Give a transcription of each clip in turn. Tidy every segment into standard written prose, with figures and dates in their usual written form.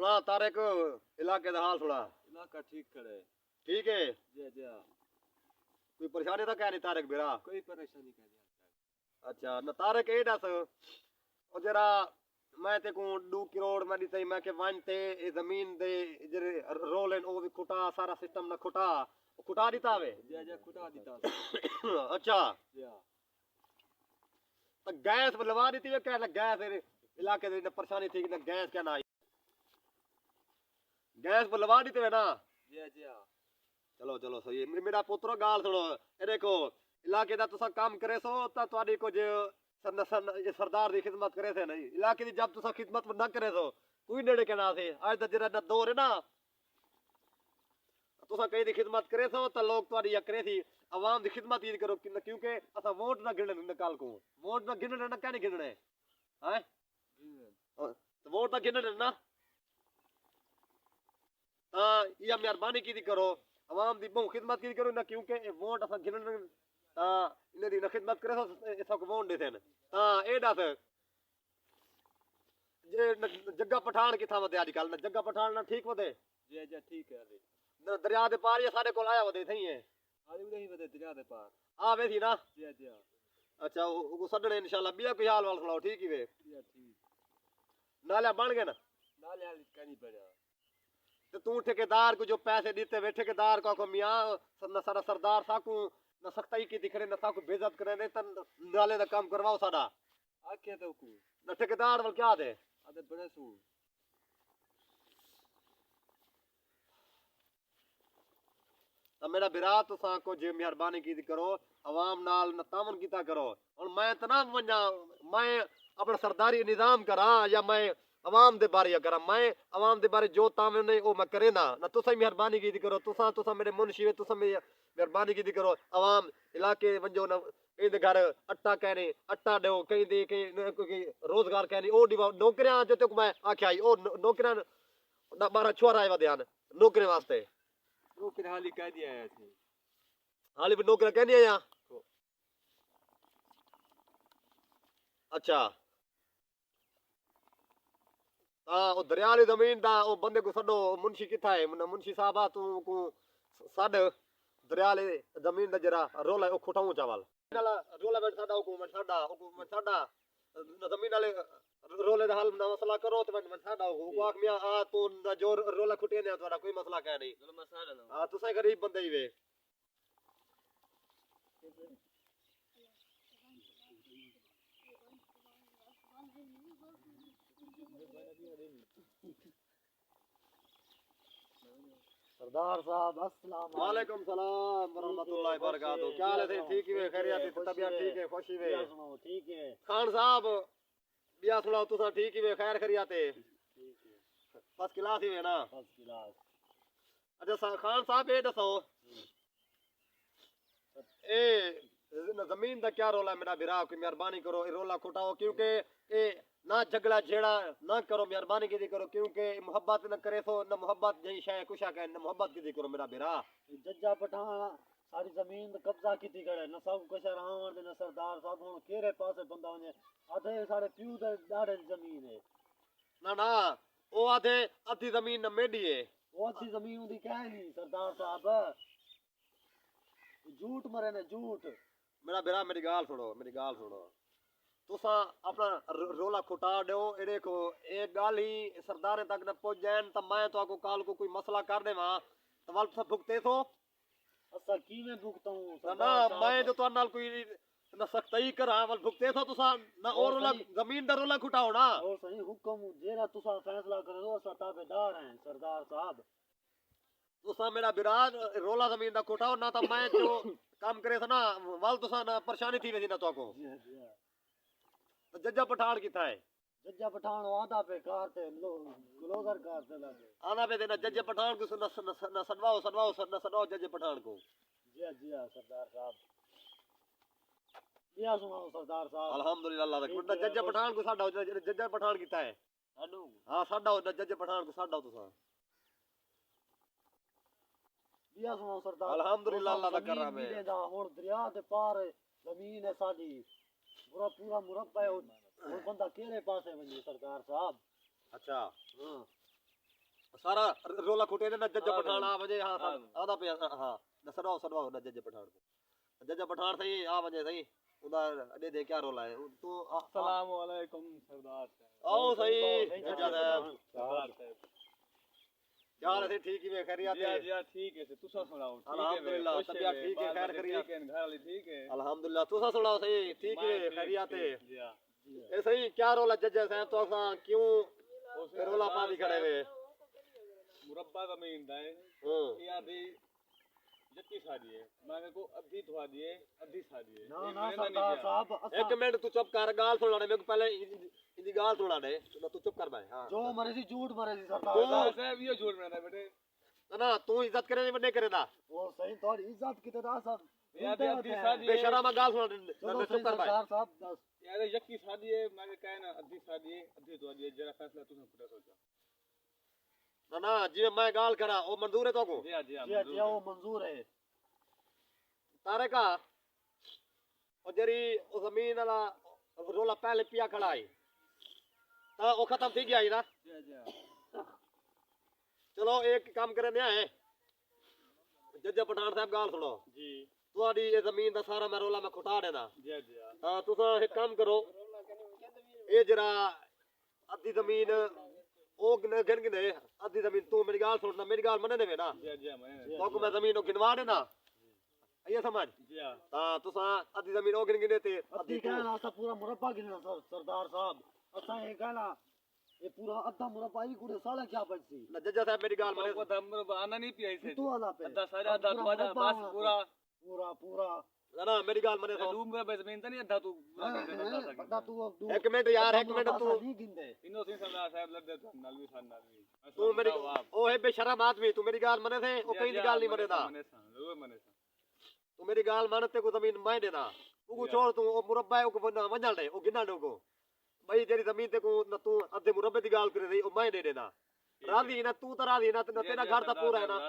सुना तारिक इलाके दा हाल सुना। इलाका ठीक खड़ा है। ठीक है जी जी कोई परेशानी तो क्या नहीं तारिक बेरा कोई परेशानी का नहीं। अच्छा न तारिक ए दस ओ जरा मैं ते को 2 करोड़ मैं दी मैं के वन ते ए जमीन दे जरे रोल एंड ओ भी खुटा सारा सिस्टम ना खुटा दिता वे जी जी खुटा दिता अच्छा जी तो गैस लवा दी वे क्या गैस इलाके दे परेशानी थी ना गैस क्या ना आई गैस लवा दी वे ना जी जी चलो चलो सही है मेरा पुत्र गाल सुनो ए देखो इलाके दा तुसा काम करे सो ता ਤੁਹਾਡੀ ਕੁਝ सरदार दी खिदमत करे थे नहीं इलाके दी जब तुसा खिदमत ना करे सो कोई नेड़े के ना थे आज दा जरा ना दौर है ना तुसा कहीं दी खिदमत करे सो ता लोग ਤੁਹਾਡੀ करे थी आवाम दी खिदमत ही करो क्योंकि असा वोट ना गिनने निकाल को वोट ना गिनने ना क्या नहीं गिनने हैं तो वोट ना गिनने ना हां ये मेहरबानी की करो आवाम दी बहु खिदमत की करो ना क्योंकि वोट असा गिनने इन्हें दी खिदमत करे तो इस वोट देते हैं ए दस जे जग्गा पठान किथा वदे आजकल ना जग्गा पठान ना ठीक वदे जी जी ठीक है अभी दरिया दे पार या साडे कोल आया वदे थई है आले उधर ही वदे दरिया दे पार आवे थी ना जी जी अच्छा वो सडने इंशाल्लाह बिया कोई हाल वाल सुनाओ ठीक ही वे जी ठीक नाला बन गए ना नाले वाली का नहीं पड़ा तो तू ठेकेदार को जो पैसे देते वे ठेकेदार को मियां न सारा सरदार साकू न सख्ताई की दिखरे न साकू बेइज्जत करे ने तन नाले दा काम करवाओ साडा आखे तो को न ठेकेदार वाल क्या दे आदे बड़े सू तो मेरा बिरा तुसा को जे मेहरबानी की करो आवाम नाल न तावन कीता करो और मैं तना वन्या मैं अपना सरदारी निजाम करा या मैं आवाम दे बारे करा मैं आवाम दे बारे जो तावन ने ओ मैं करे ना न तुसा मेहरबानी की करो तुसा तुसा मेरे मुंशी वे तुसा मेरी मेहरबानी की करो आवाम इलाके वंजो न इन घर अट्टा कहने अट्टा दो कहीं दे कहीं रोजगार कहने ओ दिवा नौकरियां जो तक मैं आख्या ओ नौकरियां ना बारा छोरा आया ध्यान नौकरी वास्ते वो फिर हाली कह दिया है थे हाली भी नौकरी कहनी है यहाँ अच्छा हाँ वो दरिया वाली जमीन दा वो बंदे को सडो मुंशी किथा है मुंशी साहब आ तू को साड दरिया वाली जमीन दा जरा रोला ओ खुटाऊ चावल नाला रोला बैठ साडा हुकूमत साडा जमीन वाले रोले दा हल मसला करो तो मैं साडा को आख मियां आ तू जो रोला खुटे ने तुम्हारा कोई मसला क्या नहीं चलो मसाला लो हां तुसा गरीब बंदे ही वे सरदार साहब अस्सलाम वालेकुम सलाम वरहमतुल्लाहि वबरकातुहू क्या हाल है ठीक है खैरियत है तबीयत ठीक है खुशी है ठीक है खान साहब बिया सुनाओ तुसा ठीक ही वे खैर खैरियत है ठीक है फर्स्ट क्लास ही वे ना फर्स्ट क्लास अच्छा खान साहब ये दसो ए जमीन दा क्या रोला मेरा बिरा कोई मेहरबानी करो ए रोला खुटाओ क्योंकि ए ना झगड़ा झेड़ा ना करो मेहरबानी की करो क्योंकि मोहब्बत न करे तो न मोहब्बत जही शाय कुछ है न मोहब्बत की करो मेरा बिरा जज्जा पठान सारी जमीन कब्जा की करे न सब कुछ रावण दे न सरदार साहब हुन केरे पासे बंदा वने आधे सारे प्यू दे डाड़े जमीन है ना ना ओ आधे अधी जमीन न मेडी है वो अच्छी जमीन दी क्या नहीं सरदार साहब झूठ मरे ने झूठ मेरा बिरा मेरी गाल सुनो तुसा अपना रोला खुटा दो ए देखो एक गाल ही सरदारे तक न पहुंच जाए तो मैं तो को काल को कोई मसला कर देवा तो वाल सब भुगते तो असा की में भुगता हूं ना मैं जो तो नाल कोई न सख्ताई करा वाल भुगते तो तुसा ना और रोला जमीन दा रोला खुटाओ ना और सही हुक्म जेरा तुसा फैसला करे दो असा ताबेदार हैं सरदार साहब तुसा मेरा बिराज रोला जमीन दा खुटाओ ना तो मैं जो काम करे था ना वाल तुसा ना परेशानी थी वैसी ना तो को तो जज्जा पठान किथा है जज्जा पठान आधा पे कारते लोगर कारते लगे आधा पे देना जज्जे पठान को न सदवाओ जज्जे पठान को जी सरदार साहब दिया सुनाओ सरदार साहब अल्हम्दुलिल्लाह अल्लाह दा जज्जे पठान को साडा जज्जे पठान किथा है हेलो हां साडा जज्जे पठान को साडा तुसा दिया सुनाओ सरदार अल्हम्दुलिल्लाह अल्लाह दा कर रहा मैं हुन दरिया दे पार जमीन है साडी पूरा मुरब्बा है और बंदा केरे पासे वने सरदार साहब अच्छा हां सारा रोला खोटे ने जज हाँ पठान भाई। आ वजे हां हाँ। आदा पे हां न सड़वाओ न जज पठान को जज पठान सही आ वजे सही उदा अडे दे क्या रोला है तू अस्सलाम वालेकुम सरदार साहब। आओ सही नहीं, जज साहब सरदार साहब। क्या हाल है ठीक ही में खैरियत जी है जी ठीक है तुसा सुनाओ ठीक है अल्हम्दुलिल्लाह, खुश है तबीयत ठीक है, बाल खैर बच्चे करिए। ठीक है घर वाली ठीक है अल्हम्दुलिल्लाह तुसा सुनाओ सही ठीक मैं है ठीक, खैरियत है ठीक, जी हाँ। ए सही क्या रोला जज साहब तो असा क्यों उसने रोला सरदार पानी खड़े हुए मुरब्बा जमीन दाए हां ये आधी जक्की शादी है मैं को अद्धी धुआ दिए अद्धी शादी है ना ये ना मैंने नहीं सरदार दिया। साहब एक मिनट तू चुप कर गाल सुना मेरे को पहले इनकी गाल सुना दे तू चुप कर भाई हां जो मर्जी झूठ मर्जी सरदार तो- सरदार साहब ये झूठ मेरा बेटे ना तू इज्जत करे नहीं बन्ने करे ना वो सही थोड़ी इज्जत की तरह सब ये आधी अद्धी शादी है बेशर्मा गाल सुना दे चलो चुप कर भाई सरदार साहब बस यार यक्की शादी है मैं कहे ना अद्धी शादी है अद्धी धुआ दिए जरा फैसला तुमने खुदा सोचा ना जी मैं गाल करा ओ मंजूर है तो को जी हाँ जी हाँ जी मंजूर जी है। वो मंजूर है तारे का ओ जरी ओ जमीन वाला रोला पहले पिया खड़ा है ता ओ खत्म थी गया ही ना जी हाँ, जी हाँ। चलो एक काम करे ने है जज पठान साहब गाल सुनो जी ਤੁਹਾਡੀ ਇਹ ਜ਼ਮੀਨ ਦਾ ਸਾਰਾ ਮੈਂ ਰੋਲਾ ਮੈਂ ਖੁਟਾ ਦੇਣਾ जी हाँ, जी हाँ। ਤਾਂ ਤੁਸੀਂ ਇੱਕ ਕੰਮ ਕਰੋ ਇਹ ਜਿਹੜਾ ਅੱਧੀ ਜ਼ਮੀਨ ਉਹ ਗਿਣ ਗਿਣੇ ਅੱਧੀ ਜ਼ਮੀਨ ਤੂੰ ਮੇਰੀ ਗੱਲ ਸੁਣਨਾ ਮੇਰੀ ਗੱਲ ਮੰਨੇ ਦੇਵੇ ਨਾ जी हाँ, जी हाँ, मैंने तो मैं जमीन को गिनवा देना ये समझ जी हाँ हाँ तुसा अद्धी जमीन ओ गिन गिने ते अद्धी अद्धी तू कहना असा पूरा मुरब्बा गिनना सरदार साहब असा ये कहना ये पूरा अद्धा मुरब्बा ही कुड़े साला क्या बचसी ना जज्जा साहब मेरी गाल को मने दम आना नहीं पिया इसे तू वाला पे अद्धा सारा अद्धा पूरा तू आजा मुरब्बा बस होना पूरा पूरा पूरा ना ना मेरी गाल मने तो लूम में जमीन तो नहीं अद्धा तू अद्धा तू अब तू एक मिनट यार एक मिनट तू नहीं गिनदे इनो सिंह सरदार साहब लग दे नालवी सान नालवी तू मेरी ओ है बेशरम आदमी तू मेरी गाल मने थे ओ कहीं दी गाल नहीं मने ना मने सान लो मने सान तू मेरी गाल मानते को जमीन मैं देना तू को छोड़ तू ओ मुरब्बा है को बना वंजल दे ओ गिना दो को भाई तेरी जमीन ते को न तू अद्धे मुरब्बे दी गाल करे दे ओ मैं दे देना राजी ना तू तो राजी ना तेरा घर तो पूरा है ना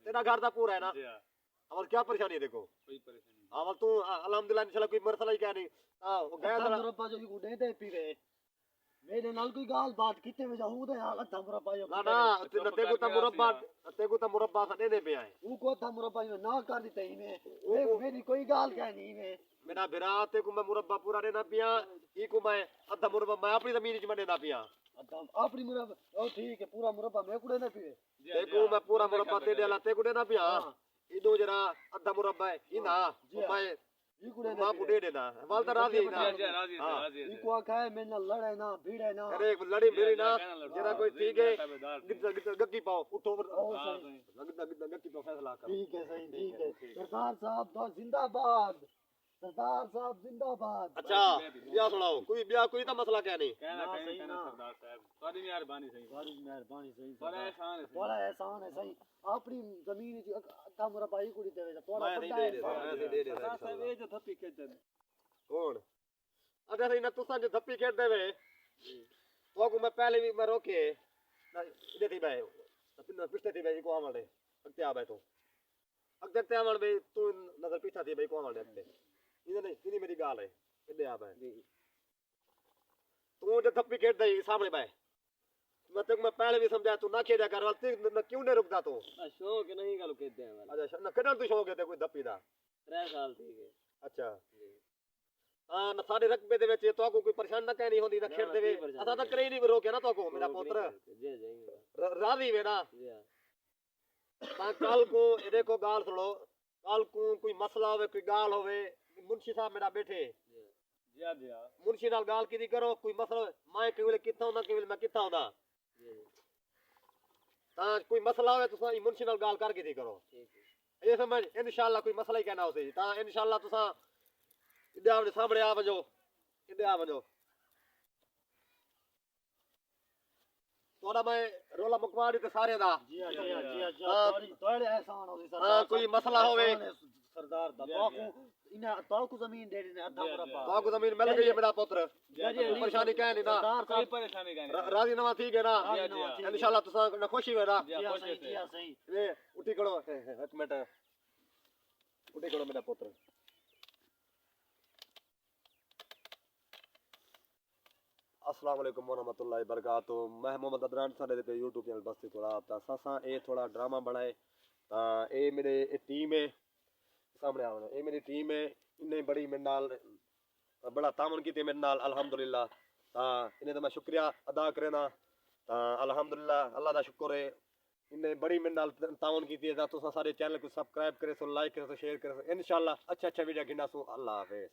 तेरा घर तो पूरा है ना जी हाँ और क्या परेशानी है देखो कोई परेशानी अमल तू अल्हम्दुलिल्लाह इंशाल्लाह कोई मसला ही क्या नहीं हां वो गया अद्धा जरा मुरब्बा जो गुडे दे पीवे मेरे नाल कोई गाल बात किते में जाऊं दे हाल अद्धा मुरब्बा जो ना ना तेगु ता मुरब्बा सा देने पे आए वो को अद्धा मुरब्बा जो ना कर देते ही में मेरी कोई गाल कहनी में मेरा बिरा ते को मैं मुरब्बा पूरा देना पिया ई को मैं अद्धा मुरब्बा मैं अपनी जमीन च देना पिया अद्धा अपनी मुरब्बा ओ ठीक है पूरा मुरब्बा मैं कुड़े ने पीवे तेगु मैं पूरा मुरब्बा ते देला तेगु देना पिया हाँ। इदो जरा अद्धा मुरब्बा है ई ना जी हाँ। मैं ई कुड़े ने मां पीवे बुडे देना वाल तो राजी ना जी हाँ, राजी हाँ। है राजी ई है को आखा है मेरे नाल लड़े ना भिड़े ना अरे लड़ी मेरी ना हाँ, जरा कोई ठीक है गग्गी पाओ उठो ओ हाँ, सही गग्गी पाओ फैसला कर ठीक है सही ठीक है सरदार साहब तो जिंदाबाद सरदार साहब जिंदाबाद अच्छा ब्याह सुनाओ कोई तो मसला क्या नहीं कहना ना, कहीं सही कहना ना। सरदार साहब तुम्हारी मेहरबानी सही बड़ी मेहरबानी सही बड़ा सरदार। एहसान है बड़ा एहसान है सही अपनी जमीन जी अद्धा मुरब्बा ही कुड़ी देवे थोड़ा मैं नहीं बड़ा दे देता, एहसान मैं है। नहीं दे देता सरदार साहब इंशाल्लाह। ये जो थप्पी खेचन कौन अच्छा सही ना तुसा जो धप्पी खेत देवे तो को मैं पहले भी मैं रोके ना इधर थी भाई ना पिछले थी भाई को आमल दे अगते आ भाई तो अगते आमल भाई तू नजर पीछा थी भाई को आमल दे अगते इधर नहीं इधर मेरी गाल है इधर आ भाई तू जो धप्पी खेत दे सामने भाई मैं तेको मैं पहले भी समझाया तू ना खेदा कर वाल तू क्यों नहीं रुकदा तू शौक नहीं गल कहते हैं वाला अच्छा ना कदर तू शौक है ते कोई धप्पी दा 3 साल ठीक है अच्छा हाँ ना सारे रकबे दे विच तो कोई परेशान ना कहनी होंदी ना ना, खेड़ ना, देवे कोई परेशानी असा तो नहीं। करे नहीं रोके ना तो को मेरा पुत्र जे जाएंगे राजी में ना जी हाँ ता कल को ये देखो गाल सुनो कल को कोई मसला होवे कोई गाल होवे मुंशी साहब मेरा बैठे जी हाँ, जी हाँ। मुंशी नाल गाल की करो कोई मसला मैं केवल किथा होंदा केवल मैं किथा होंदा जी ता कोई मसला होवे तुसा मुंशी नाल गाल करके दी करो ठीक है ये समझ इंशाल्लाह कोई मसला ही कहना होसी ता इंशाल्लाह तुसा इधर आपने सामने आ वजो इधर आ वजो तोड़ा मैं रोला मुकवा दी ते सारे दा जी हाँ जी हाँ जी हाँ जी हाँ। हाँ थोड़े एहसान हो सरदार हाँ कोई मसला होवे एहसान है सरदार दा जी, तो जी। को इन्हें तो को जमीन दे देने अद्धा जी, जी। मुरब्बा तो को जमीन मिल गई है मेरा पुत्र जी हाँ, जी, जी हाँ। परेशानी क्या नहीं ना सरदार कोई साहब परेशानी का नहीं राजी नवा ठीक है ना राजी जी, नवा जी, ठीक है। इंशाल्लाह तुसा ना खुशी है ना जी जी हाँ, हाँ खुश सही है जी हाँ सही ये उठी करो एक मिनट उठी करो मेरा पुत्र अस्सलाम वालेकुम वरहमतुल्लाहि वबरकातुहू। मैं मोहम्मद अदनान साडे पे यूट्यूब चैनल बस्ती थोड़ा ता सासा ए थोड़ा ड्रामा बनाए ता ए मेरे टीम है सामने आओ ए मेरी टीम है इन्हें बड़ी मेरे नाल बड़ा तामन की मेरे नाल अल्हम्दुलिल्लाह ता इन्हें तो मैं शुक्रिया अदा करेना ता अल्हम्दुलिल्लाह अल्लाह दा शुक्र है इन्हें बड़ी मेरे नाल तामन की तुसा सारे चैनल को सब्सक्राइब करे सो लाइक करे सो शेयर करे सो इंशाल्लाह अच्छा अच्छा वीडियो गिना सो अल्लाह हाफिज़।